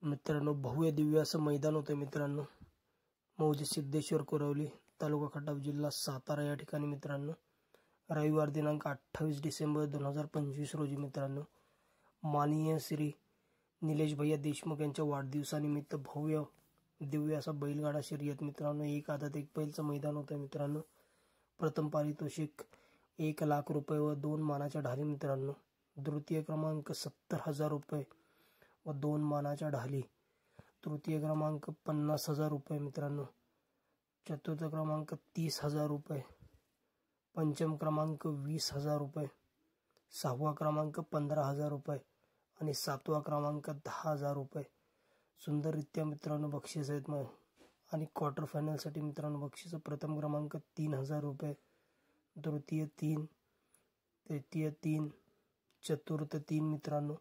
मित्रांनो भव्य दिव्य असं मैदान होतं मित्रांनो, मौजे सिद्धेश्वर कुरवली तालुका खटाव जिल्हा सातारा या ठिकाणी मित्रांनो रविवार दिनांक 28 डिसेंबर 2025 रोजी मित्रांनो माननीय श्री निलेश भैया देशमुख यांच्या वाढदिवसानिमित्त भव्य दिव्य असा बैलगाडा शर्यत मित्रांनो एक आदत एक बैलचं मैदान होतं मित्रांनो। प्रथम पारितोषिक 1 लाख रुपये व 2 मानाच्या ढाली मित्रांनो। द्वितीय क्रमांक 70,000 रुपये व 2 मानाच्या ढाली। तृतीय क्रमांक 50,000 रुपये मित्रांनो। चतुर्थ क्रमांक 30,000 रुपये। पंचम क्रमांक 20,000 रुपये। सहावा क्रमांक 15,000 रुपये आणि सातवा क्रमांक 10,000 रुपये। सुंदररित्या मित्रांनो बक्षीस आहेत मग आणि क्वार्टर फायनल साठी मित्रांनो बक्षीस प्रथम क्रमांक 3,000 रुपये, द्वितीय 3, तृतीय 3, चतुर्थ 3 मित्रांनो,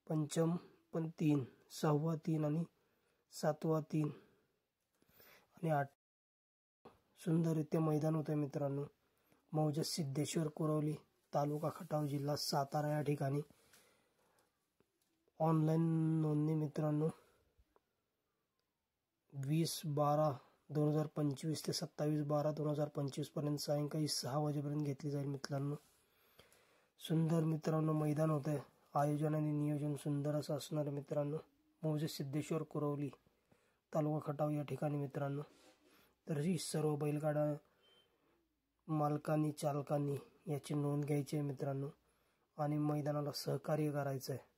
पंचम पण 3, सहावा 3 आणि सातवा 3 आणि 8। सुंदररित्या मैदान होते मित्रांनो मौजे सिद्धेश्वर कुरवली तालुका खटाव जिल्हा सातारा या ठिकाणी। ऑनलाइन नोंदणी मित्रांनो 20/12/2025 ते 27/12/2025 पर्यंत सायंकाळी 6 वाजेपर्यंत घेतली जाईल मित्रांनो। सुंदर मित्रांनो मैदान होते, आयोजन आणि नियोजन सुंदर असं असणार मित्रांनो। मौजे सिद्धेश्वर कुरवली तालुका खटाव या ठिकाणी मित्रांनो। तर ही सर्व बैलगाडा मालकांनी चालकांनी याची नोंद घ्यायची आहे मित्रांनो आणि मैदानाला सहकार्य करायचं आहे।